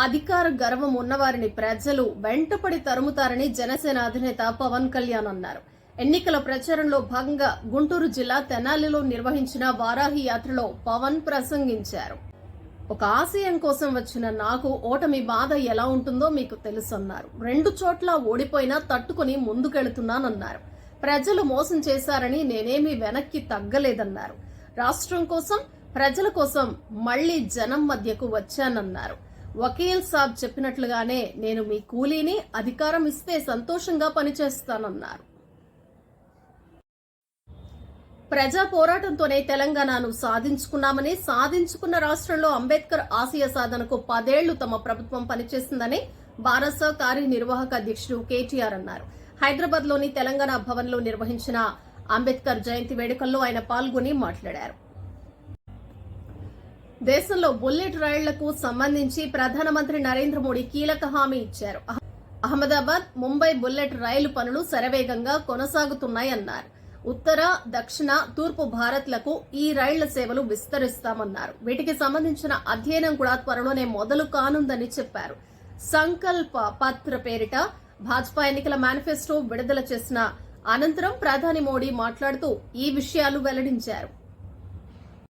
అధికార గర్వం ఉన్నవారిని ప్రజలు వెంటపడి తరుముతారని జనసేన అధినేత పవన్ కళ్యాణ్ అన్నారు. ఎన్నికల ప్రచారంలో భాగంగా గుంటూరు జిల్లా తెనాలిలో నిర్వహించిన వారాహి యాత్రలో పవన్ ప్రసంగించారు. ఒక ఆశయం కోసం వచ్చిన నాకు ఓటమి బాధ ఎలా ఉంటుందో మీకు తెలుసన్నారు. 2 చోట్ల ఓడిపోయినా తట్టుకుని ముందుకెళ్తున్నానన్నారు. ప్రజలు మోసం చేశారని నేనేమీ వెనక్కి తగ్గలేదన్నారు. రాష్ట్రం కోసం, ప్రజల కోసం మళ్లీ జనం మధ్యకు వచ్చానన్నారు. వకీల్ సాబ్ చెప్పినట్లుగానే నేను మీ కూలీని, అధికారం ఇస్తే సంతోషంగా పనిచేస్తానన్నారు. ప్రజా పోరాటంతోనే తెలంగాణను సాధించుకున్నామని, సాధించుకున్న రాష్ట్రంలో అంబేద్కర్ ఆశయ సాధనకు 10 ఏళ్లు తమ ప్రభుత్వం పనిచేసిందని భారత కార్యనిర్వాహక అధ్యక్షుడు కేటీఆర్ అన్నారు. హైదరాబాద్ లోని తెలంగాణ భవన్ లో నిర్వహించిన అంబేద్కర్ జయంతి వేడుకల్లో ఆయన పాల్గొని మాట్లాడారు. దేశంలో బుల్లెట్ రైళ్లకు సంబంధించి ప్రధానమంత్రి నరేంద్ర మోడీ కీలక హామీ ఇచ్చారు. అహ్మదాబాద్, ముంబై బుల్లెట్ రైలు పనులు శరవేగంగా కొనసాగుతున్నాయన్నారు. ఉత్తర, దక్షిణ, తూర్పు భారత్లకు ఈ రైళ్ల సేవలు విస్తరిస్తామన్నారు. వీటికి సంబంధించిన అధ్యయనం కూడా త్వరలోనే మొదలు కానుందని చెప్పారు. సంకల్ప పత్ర పేరిట భాజపా ఎన్నికల మేనిఫెస్టో విడుదల చేసిన అనంతరం ప్రధాని మోడీ మాట్లాడుతూ ఈ విషయాలు వెల్లడించారు.